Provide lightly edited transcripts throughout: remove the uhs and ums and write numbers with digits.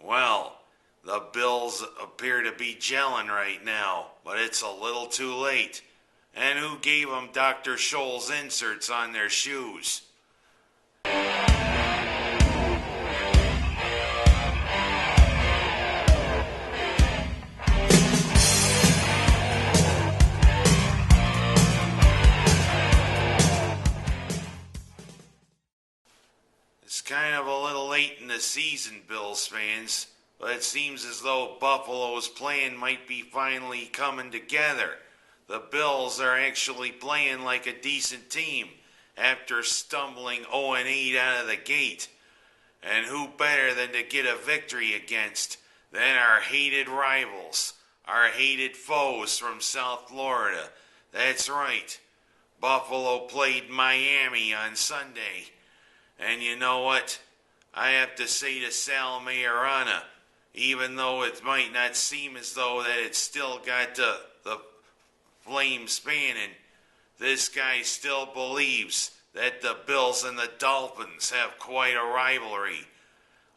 Well, the Bills appear to be gelling right now, but it's a little too late. And who gave them Dr. Scholl's inserts on their shoes? It's kind of a little late in the season, Bills fans, but it seems as though Buffalo's plan might be finally coming together. The Bills are actually playing like a decent team after stumbling 0-8 out of the gate. And who better than to get a victory against than our hated rivals, our hated foes from South Florida? That's right. Buffalo played Miami on Sunday. And you know what? I have to say to Sal Mayorana, even though it might not seem as though that it's still got the flame spanning, this guy still believes that the Bills and the Dolphins have quite a rivalry.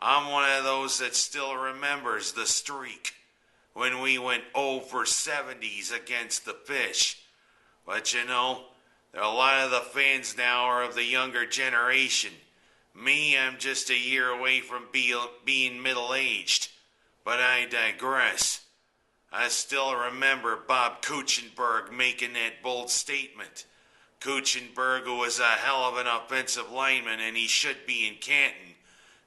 I'm one of those that still remembers the streak when we went 0 for 70s against the Fish. But you know, a lot of the fans now are of the younger generation. Me, I'm just a year away from being middle-aged. But I digress. I still remember Bob Kuechenberg making that bold statement. Kuechenberg, who was a hell of an offensive lineman, and he should be in Canton.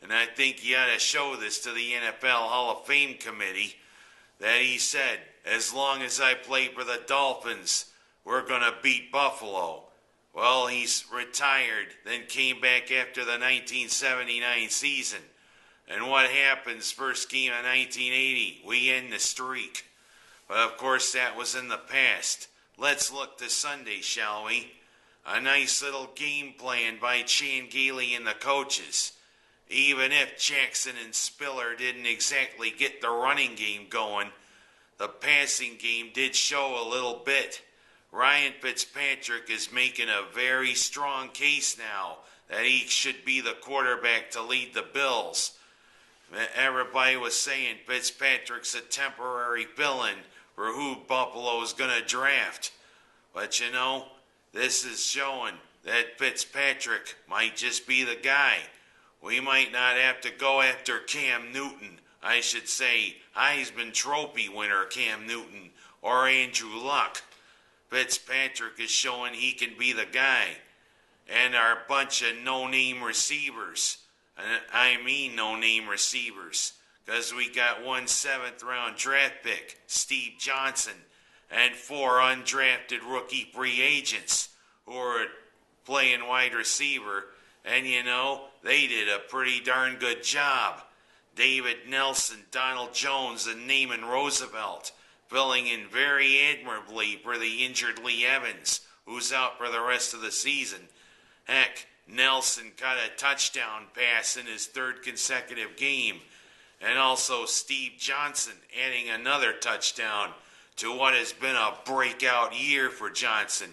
And I think you ought to show this to the NFL Hall of Fame committee, that he said, as long as I play for the Dolphins, we're going to beat Buffalo. Well, he's retired, then came back after the 1979 season. And what happens first game of 1980? We end the streak. But of course that was in the past. Let's look to Sunday, shall we? A nice little game plan by Chan Gailey and the coaches. Even if Jackson and Spiller didn't exactly get the running game going, the passing game did show a little bit. Ryan Fitzpatrick is making a very strong case now that he should be the quarterback to lead the Bills. Everybody was saying Fitzpatrick's a temporary fill-in for who Buffalo's going to draft. But you know, this is showing that Fitzpatrick might just be the guy. We might not have to go after Cam Newton. I should say Heisman Trophy winner Cam Newton or Andrew Luck. Fitzpatrick is showing he can be the guy. And our bunch of no-name receivers. And I mean no-name receivers. Because we got 1 7th-round draft pick, Steve Johnson, and 4 undrafted rookie free agents who are playing wide receiver. And you know, they did a pretty darn good job. David Nelson, Donald Jones, and Naaman Roosevelt filling in very admirably for the injured Lee Evans, who's out for the rest of the season. Heck, Nelson got a touchdown pass in his 3rd consecutive game. And also Steve Johnson adding another touchdown to what has been a breakout year for Johnson.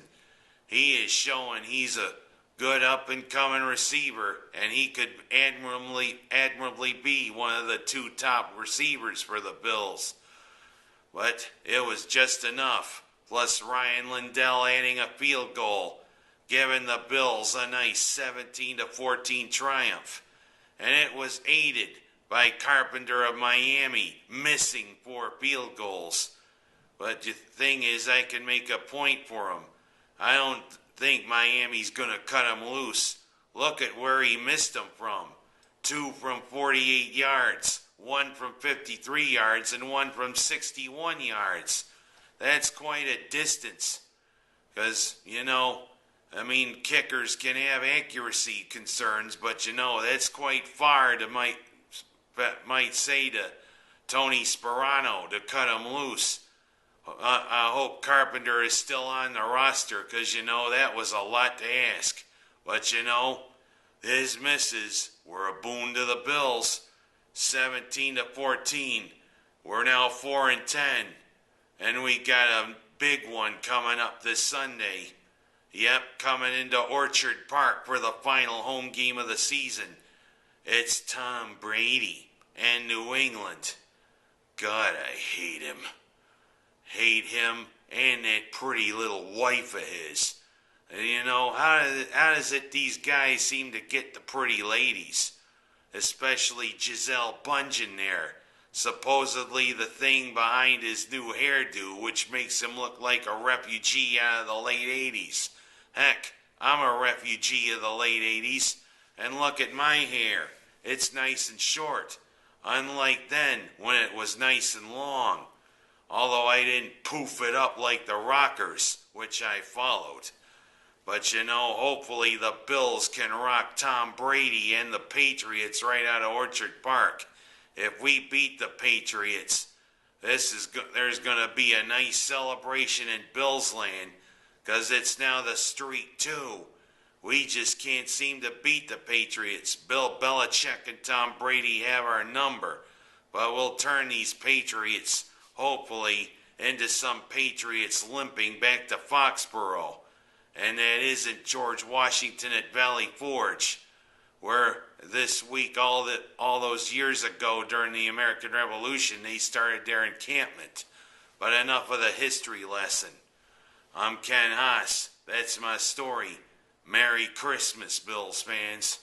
He is showing he's a good up-and-coming receiver, and he could admirably be one of the 2 top receivers for the Bills. But it was just enough, plus Ryan Lindell adding a field goal, giving the Bills a nice 17-14 triumph. And it was aided by Carpenter of Miami missing 4 field goals. But the thing is, I can make a point for him. I don't think Miami's going to cut him loose. Look at where he missed them from. 2 from 48 yards, 1 from 53 yards, and 1 from 61 yards. That's quite a distance. Because, you know, I mean, kickers can have accuracy concerns, but you know, that's quite far to might say to Tony Sperano to cut him loose. I hope Carpenter is still on the roster because, you know, that was a lot to ask. But, you know, his misses were a boon to the Bills. 17-14. We're now 4-10. And we got a big one coming up this Sunday. Yep, coming into Orchard Park for the final home game of the season. It's Tom Brady and New England. God, I hate him. Hate him and that pretty little wife of his. You know, how does it these guys seem to get the pretty ladies? Especially Giselle Bundchen there. Supposedly the thing behind his new hairdo, which makes him look like a refugee out of the late 80s. Heck, I'm a refugee of the late 80s, and look at my hair. It's nice and short, unlike then when it was nice and long. Although I didn't poof it up like the Rockers, which I followed. But you know, hopefully the Bills can rock Tom Brady and the Patriots right out of Orchard Park. If we beat the Patriots, there's going to be a nice celebration in Bills land, because it's now the streak too. We just can't seem to beat the Patriots. Bill Belichick and Tom Brady have our number, but we'll turn these Patriots, hopefully, into some Patriots limping back to Foxborough. And that isn't George Washington at Valley Forge, where this week, all those years ago during the American Revolution, they started their encampment. But enough of the history lesson. I'm Ken Haas. That's my story. Merry Christmas, Bills fans.